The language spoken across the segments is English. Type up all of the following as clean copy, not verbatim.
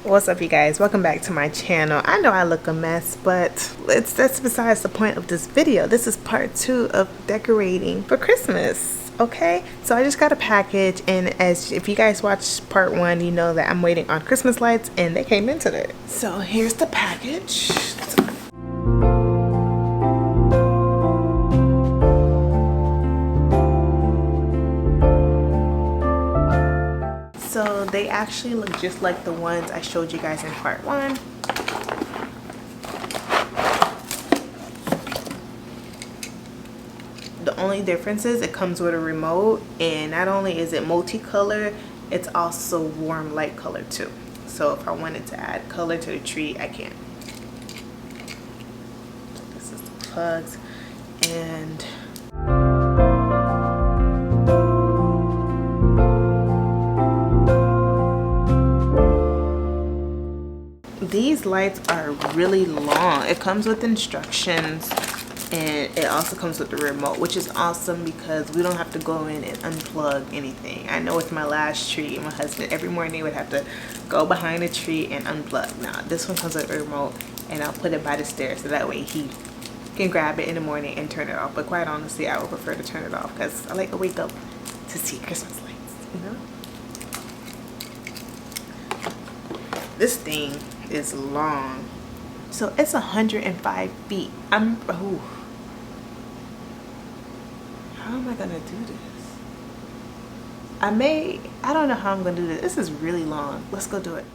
What's up, you guys? Welcome back to my channel. I know I look a mess, but that's besides the point of this video. This is part 2 of decorating for Christmas. Okay, so I just got a package, and if you guys watched part 1, you know that I'm waiting on Christmas lights, and they came in today. So here's the package. So they actually look just like the ones I showed you guys in part 1. The only difference is it comes with a remote, and not only is it multicolor, it's also warm light color too. So if I wanted to add color to the tree, I can. So this is the plugs, and these lights are really long. It comes with instructions, and it also comes with the remote, which is awesome because we don't have to go in and unplug anything. I know with my last tree, my husband every morning would have to go behind the tree and unplug. Now this one comes with a remote, and I'll put it by the stairs so that way he can grab it in the morning and turn it off. But quite honestly, I would prefer to turn it off because I like to wake up to see Christmas lights, you know? This thing is long, so it's 105 feet. How am I gonna do this? I don't know how I'm gonna do this. This is really long. Let's go do it.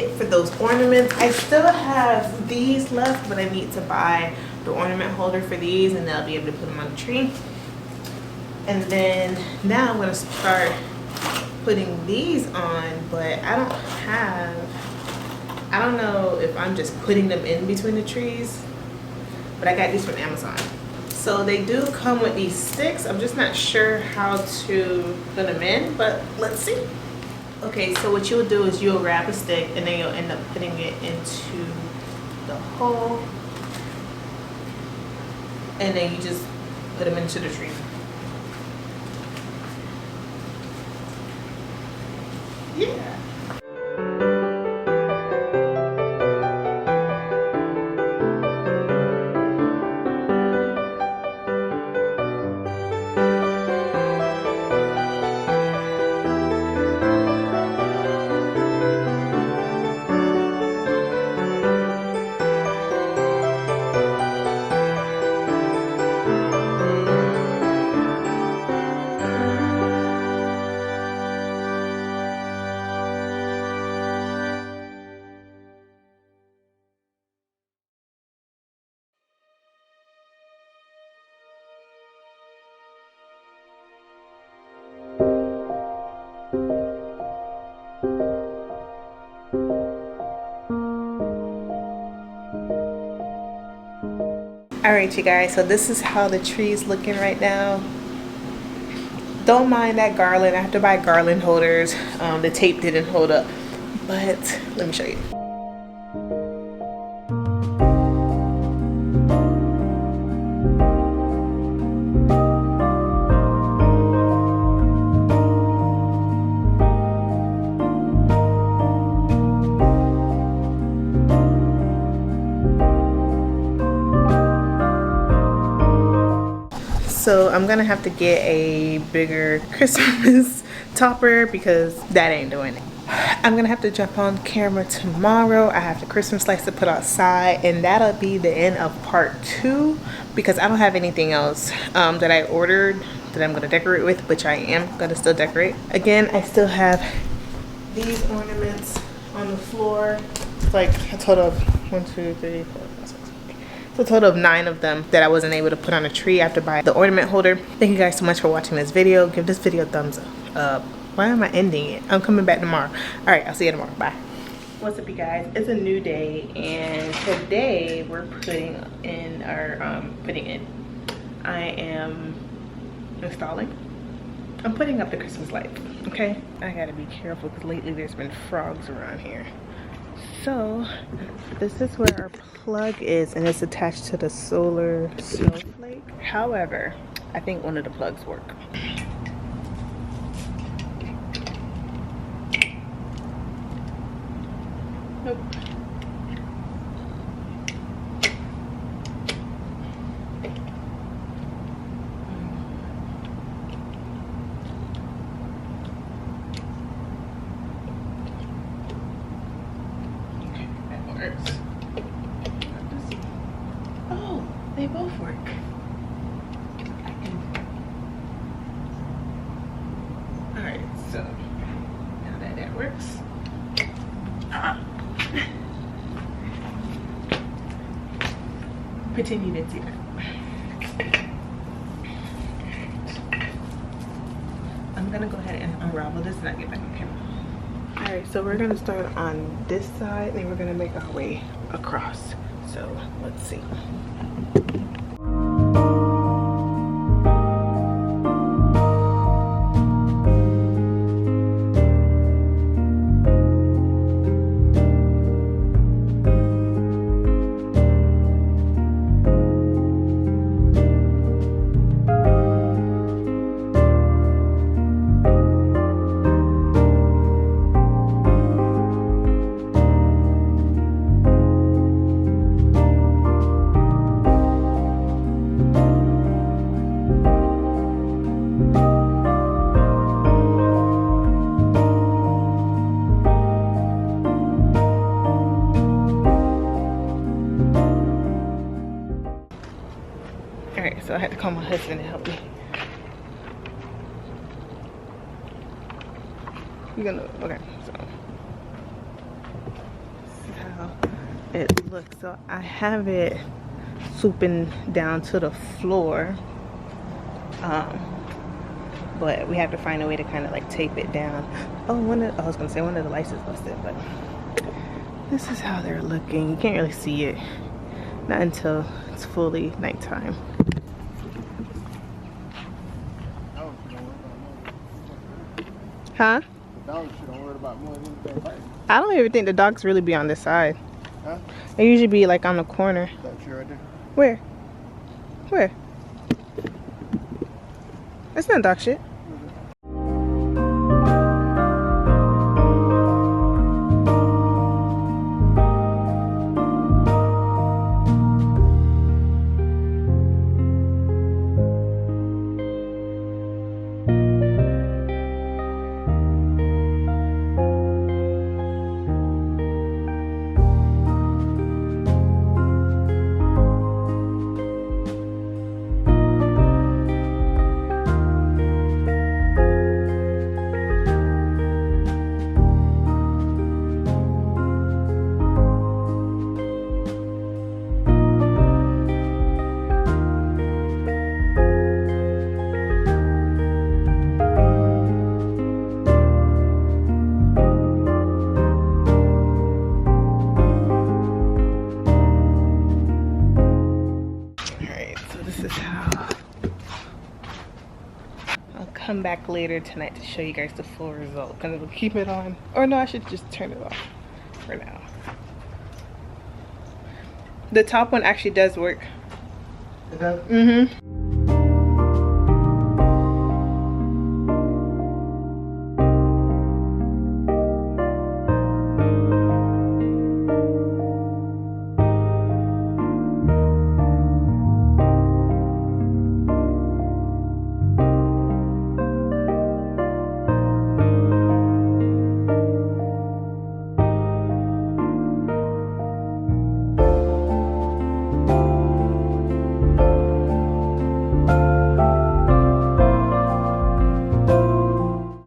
it for those ornaments. I still have these left, but I need to buy the ornament holder for these, and then I'll be able to put them on the tree. And then now I'm gonna start putting these on, but I don't know if I'm just putting them in between the trees, but I got these from Amazon. So they do come with these sticks. I'm just not sure how to put them in, but let's see. Okay, so what you'll do is you'll grab a stick and then you'll end up putting it into the hole, and then you just put them into the tree. Yeah. All right, you guys, so this is how the tree is looking right now. Don't mind that garland. I have to buy garland holders. The tape didn't hold up, but let me show you. So I'm gonna have to get a bigger Christmas topper because that ain't doing it. I'm gonna have to jump on camera tomorrow. I have the Christmas lights to put outside, and that'll be the end of part 2 because I don't have anything else that I ordered that I'm gonna decorate with, which I am gonna still decorate. Again, I still have these ornaments on the floor. It's like a total of 1, 2, 3, 4, 5, 6. It's a total of 9 of them that I wasn't able to put on a tree after buying the ornament holder. Thank you guys so much for watching this video. Give this video a thumbs up. Why am I ending it? I'm coming back tomorrow. All right, I'll see you tomorrow. Bye. What's up, you guys? It's a new day, and today we're putting in I am installing. I'm putting up the Christmas light. Okay, I gotta be careful because lately there's been frogs around here. So this is where our plug is, and it's attached to the solar snowflake. However, I think one of the plugs work. Nope. Oh, they both work. Alright, so now that works. Pretend you didn't see that. I'm gonna go ahead and unravel this and I'll get back on camera. Alright, so we're gonna start on this side and we're gonna make our way across. So let's see. So I had to call my husband to help me. Okay, so it looks. So I have it swooping down to the floor, but we have to find a way to kind of like tape it down. Oh, I was gonna say one of the lights is busted, but this is how they're looking. You can't really see it, not until it's fully nighttime. Huh? The dogs don't worry about more than anything. I don't even think the dogs really be on this side. Huh? They usually be like on the corner. That's you right there. Where? Where? It's not dog shit. Come back later tonight to show you guys the full result, because it'll keep it on, or no, I should just turn it off for now. The top one actually does work. It does? Mm-hmm.